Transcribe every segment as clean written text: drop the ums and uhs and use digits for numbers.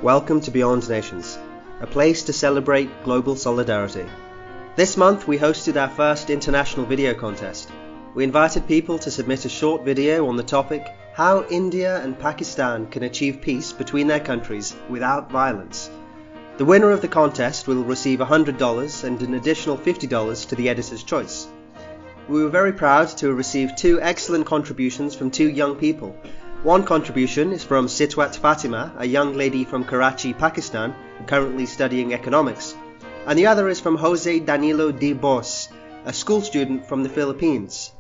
Welcome to Beyond Nations, a place to celebrate global solidarity. This month we hosted our first international video contest. We invited people to submit a short video on the topic how India and Pakistan can achieve peace between their countries without violence. The winner of the contest will receive $100 and an additional $50 to the editor's choice. We were very proud to have received two excellent contributions from two young people. One contribution is from Sitwat Fatima, a young lady from Karachi, Pakistan, currently studying economics, and the other is from Jose Danilo D, Borce, a school student from the Philippines.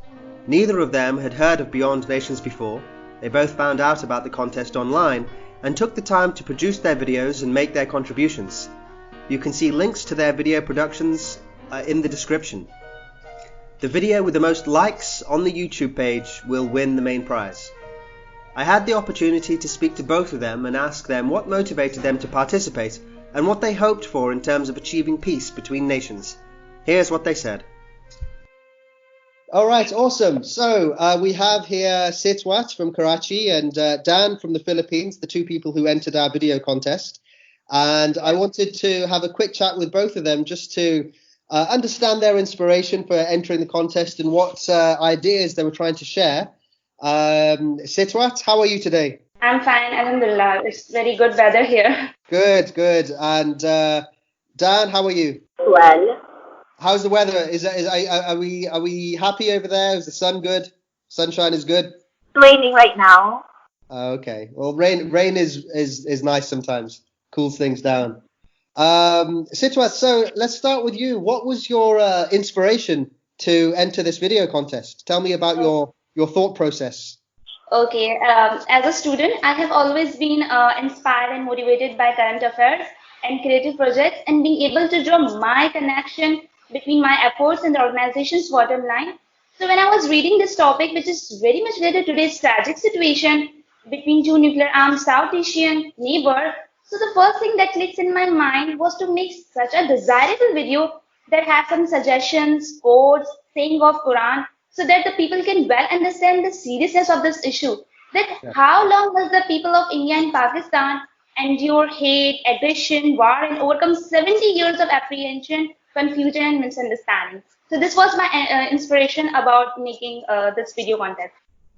Neither of them had heard of Beyond Nations before. They both found out about the contest online and took the time to produce their videos and make their contributions. You can see links to their video productions in the description. The video with the most likes on the YouTube page will win the main prize. I had the opportunity to speak to both of them and ask them what motivated them to participate and what they hoped for in terms of achieving peace between nations. Here's what they said. Alright, awesome. So we have here Sitwat from Karachi and Dan from the Philippines, the two people who entered our video contest. And I wanted to have a quick chat with both of them just to understand their inspiration for entering the contest and what ideas they were trying to share. Sitwat, how are you today? I'm fine, alhamdulillah. It's very good weather here. Good. And Dan, how are you? Well, how's the weather? Are we happy over there? Is the sun good? Sunshine is good? it's raining right now. Okay. Well, rain is nice sometimes. Cools things down. Sitwat, so let's start with you. What was your inspiration to enter this video contest? Tell me about your thought process. Okay, as a student, I have always been inspired and motivated by current affairs and creative projects and being able to draw my connection between my efforts and the organization's bottom line. So when I was reading this topic, which is very much related to today's tragic situation between two nuclear-armed South Asian neighbors, so the first thing that clicks in my mind was to make such a desirable video that has some suggestions, quotes, saying of Quran, so that the people can well understand the seriousness of this issue. That how long has the people of India and Pakistan endure hate, aggression, war, and overcome 70 years of apprehension, confusion, and misunderstanding. So this was my inspiration about making this video content.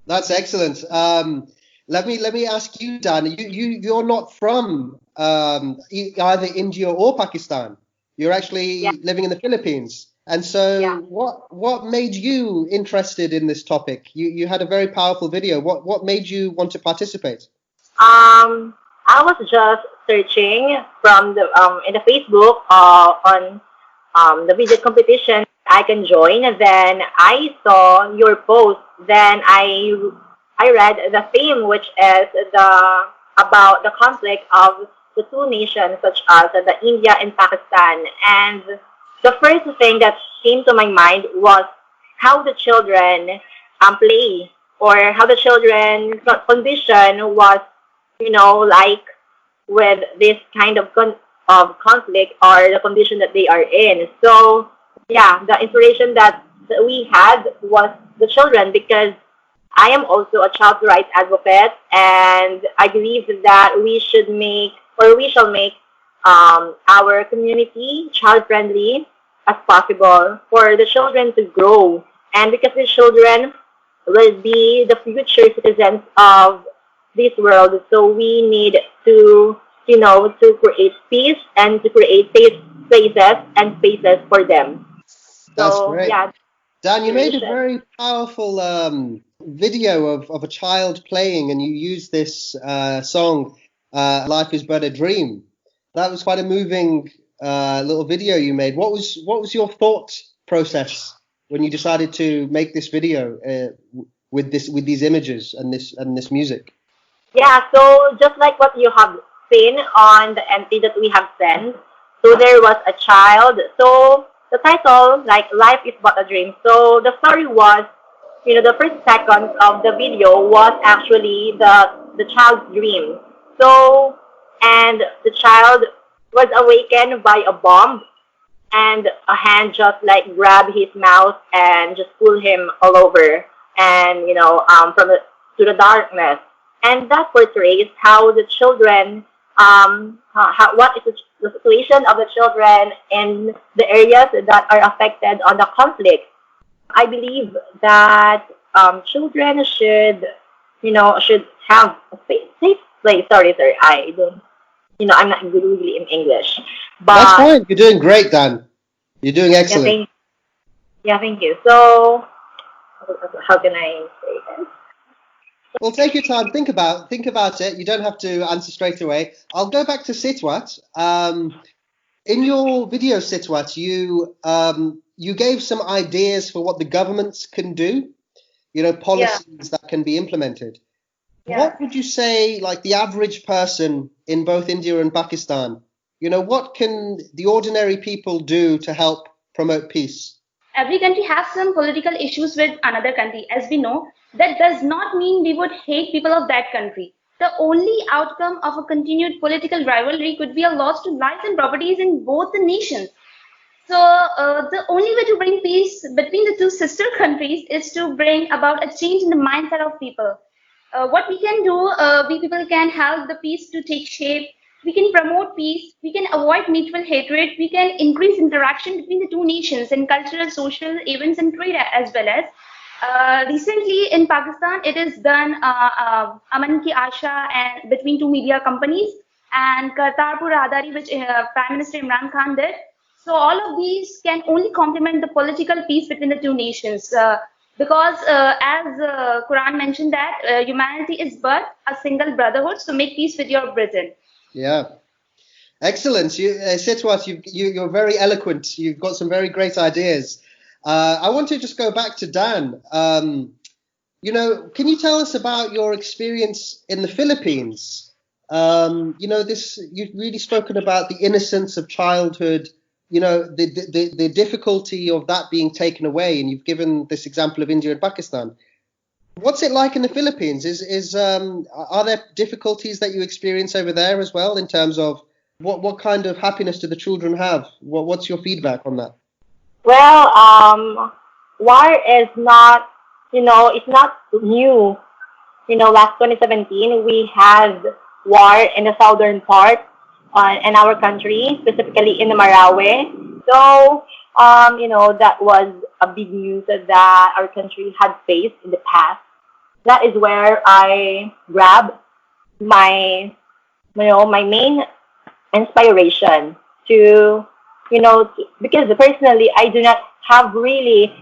That's excellent. Let me ask you, Dan. You're not from either India or Pakistan. You're actually living in the Philippines. And so what made you interested in this topic? You had a very powerful video. What made you want to participate? I was just searching from the in the Facebook on the video competition I can join. And then I saw your post. Then I read the theme, which is about the conflict of the two nations, such as the India and Pakistan. And the first thing that came to my mind was how the children play, or how the children's condition was, like with this kind of conflict or the condition that they are in. So, the inspiration that we had was the children, because I am also a child rights advocate, and I believe that we shall make our community child-friendly as possible for the children to grow. And because the children will be the future citizens of this world, so we need to, to create peace and to create safe places and spaces for them. That's great. Dan, you made a very powerful video of a child playing, and you used this song, Life is But a Dream. That was quite a moving little video you made. What was your thought process when you decided to make this video with these images and this music? So just like what you have seen on the entry that we have sent, so there was a child. So the title, like Life is But a Dream. So the story was, the first seconds of the video was actually the child's dream. So, and the child was awakened by a bomb, and a hand just like grabbed his mouth and just pulled him all over, and to the darkness. And that portrays how the children what is the situation of the children in the areas that are affected on the conflict. I believe that children should, should have a safe place. Sorry, I don't, I'm not good really in English, That's but fine. You're doing great, Dan. You're doing yeah, excellent. thank you. So, how can I say this? Well, take your time. Think about it. You don't have to answer straight away. I'll go back to Sitwat. In your video, Sitwat, you gave some ideas for what the governments can do. Yeah, Policies that can be implemented. yeah. What would you say, like the average person in both India and Pakistan? What can the ordinary people do to help promote peace? Every country has some political issues with another country, as we know. That does not mean we would hate people of that country. The only outcome of a continued political rivalry could be a loss to lives and properties in both the nations. So, the only way to bring peace between the two sister countries is to bring about a change in the mindset of people. What we can do, we people can help the peace to take shape. We can promote peace. We can avoid mutual hatred. We can increase interaction between the two nations in cultural, social events, and trade as well as. Recently in Pakistan, it is done Aman Ki Asha and between two media companies and Kartarpur Radari, which Prime Minister Imran Khan did. So all of these can only complement the political peace between the two nations. Because as Quran mentioned that humanity is but a single brotherhood, so make peace with your brethren. Yeah, excellent. Sitwat, you're very eloquent. You've got some very great ideas. I want to just go back to Dan. Can you tell us about your experience in the Philippines? You've really spoken about the innocence of childhood, the difficulty of that being taken away, and you've given this example of India and Pakistan. What's it like in the Philippines? Are there difficulties that you experience over there as well in terms of what kind of happiness do the children have? What's your feedback on that? Well, war is not, it's not new. Last 2017, we had war in the southern part in our country, specifically in Marawi. So, that was a big news that our country had faced in the past. That is where I grabbed my, my main inspiration to, because personally, I do not have really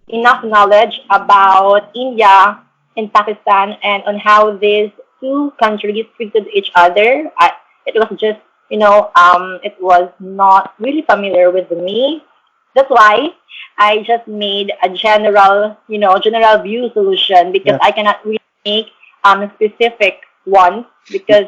enough knowledge about India and Pakistan and on how these two countries treated each other. It was just, it was not really familiar with me. That's why I just made a general view solution because Yeah. I cannot really make specific ones because,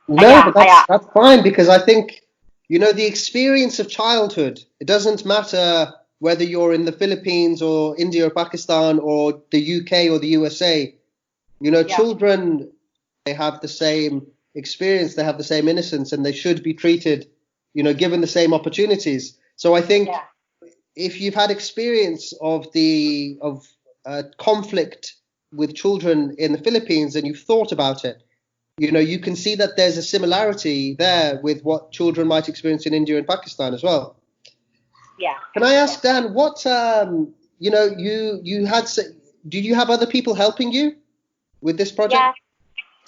No, yeah, but that's fine because I think the experience of childhood. It doesn't matter whether you're in the Philippines or India or Pakistan or the UK or the USA. yeah, Children, they have the same experience, they have the same innocence, and they should be treated, given the same opportunities. So I think yeah, if you've had experience of conflict with children in the Philippines and you've thought about it, you can see that there's a similarity there with what children might experience in India and Pakistan as well. yeah, Can I yeah. ask Dan, what you had? Did you have other people helping you with this project?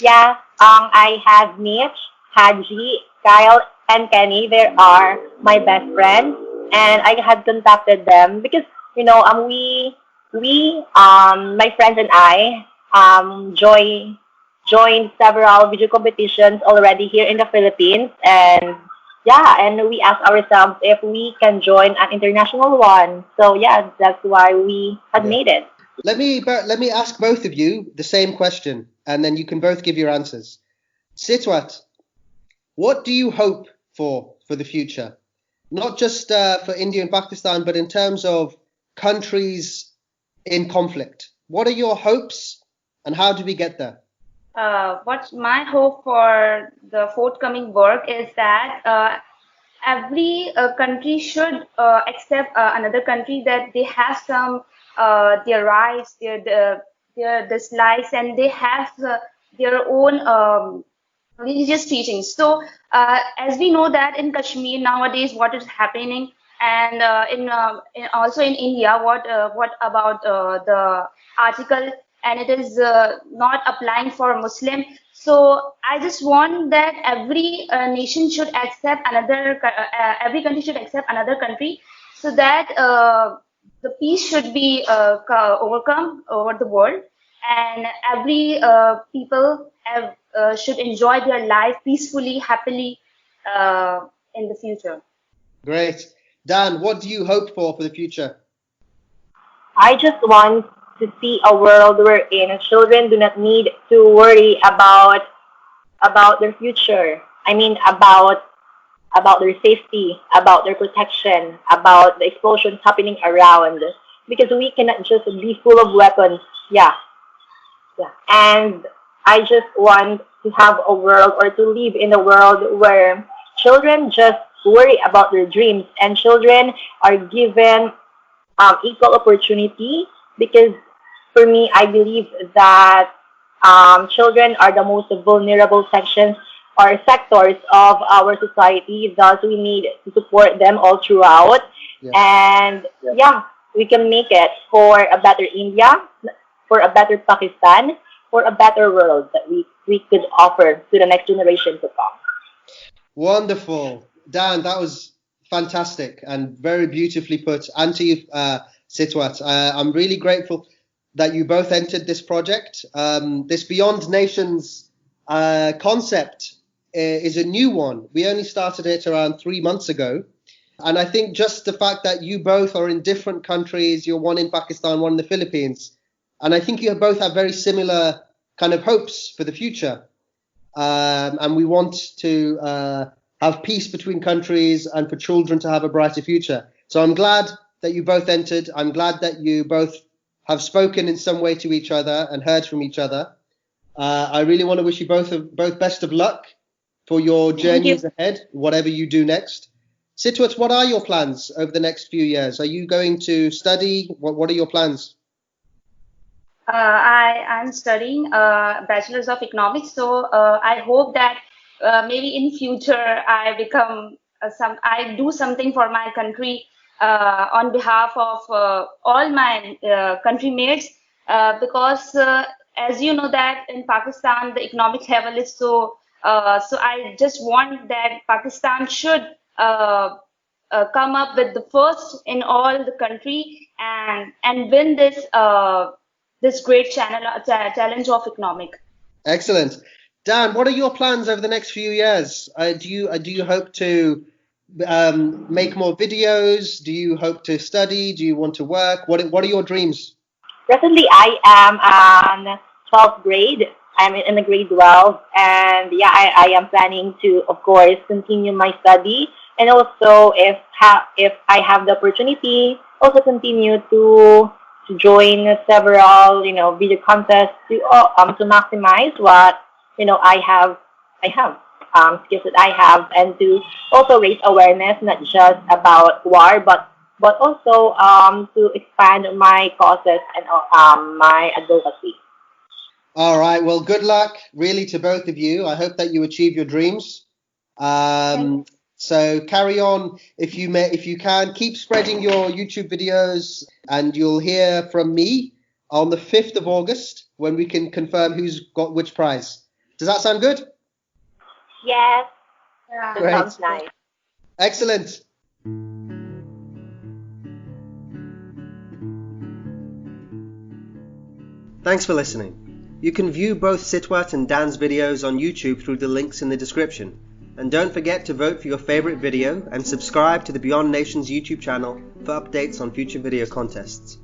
Yeah, yeah. I have Mitch, Haji, Kyle, and Kenny. They are my best friends, and I had contacted them because my friends and I joined several video competitions already here in the Philippines, and yeah, and we asked ourselves if we can join an international one. So yeah, that's why we had Yeah. made it. Let me ask both of you the same question, and then you can both give your answers. Sitwat, what do you hope for the future? Not just for India and Pakistan, but in terms of countries in conflict. What are your hopes, and how do we get there? What my hope for the forthcoming work is that every country should accept another country that they have some their rights, their dislikes, and they have their own He's just teaching. So, as we know that in Kashmir nowadays, what is happening, and also in India, what about the article, and it is not applying for Muslim. So, I just want that every nation should accept every country should accept another country, so that the peace should be overcome over the world, and every people should enjoy their life peacefully, happily in the future. Great. Dan, what do you hope for the future? I just want to see a world wherein children do not need to worry about their future. I mean, about their safety, about their protection, about the explosions happening around. Because we cannot just be full of weapons. Yeah, yeah. And I just want to have a world, or to live in a world where children just worry about their dreams, and children are given equal opportunity. Because for me, I believe that children are the most vulnerable sections or sectors of our society. Thus, we need to support them all throughout. Yeah. And yeah, we can make it for a better India, for a better Pakistan, for a better world that we could offer to the next generation to come. Wonderful. Dan, that was fantastic and very beautifully put. And to you, Sitwat, I'm really grateful that you both entered this project. This Beyond Nations concept is a new one. We only started it around 3 months ago. And I think just the fact that you both are in different countries, you're one in Pakistan, one in the Philippines, and I think you both have very similar kind of hopes for the future. And we want to have peace between countries and for children to have a brighter future. So I'm glad that you both entered. I'm glad that you both have spoken in some way to each other and heard from each other. I really want to wish you both best of luck for your journeys ahead, whatever you do next. Sitwat, what are your plans over the next few years? Are you going to study? What are your plans? I'm studying Bachelor's of Economics, so I hope that maybe in future I do something for my country on behalf of all my countrymates, because as you know that in Pakistan the economic level is so I just want that Pakistan should come up with the first in all the country, and win this great challenge of economic. Excellent. Dan, what are your plans over the next few years? Do you hope to make more videos? Do you hope to study? Do you want to work? What are your dreams? Presently, I am on 12th grade. I'm in the grade 12, and yeah, I am planning to, of course, continue my study, and also if I have the opportunity, also continue to join several video contests to maximize what I have skills that I have, and to also raise awareness not just about war, but also to expand my causes and my advocacy. All right. Well, good luck, really, to both of you. I hope that you achieve your dreams. So carry on if you can. Keep spreading your YouTube videos, and you'll hear from me on the 5th of August when we can confirm who's got which prize. Does that sound good? Yes. Yeah. That sounds nice. Excellent. Thanks for listening. You can view both Sitwat and Dan's videos on YouTube through the links in the description. And don't forget to vote for your favorite video and subscribe to the Beyond Nations YouTube channel for updates on future video contests.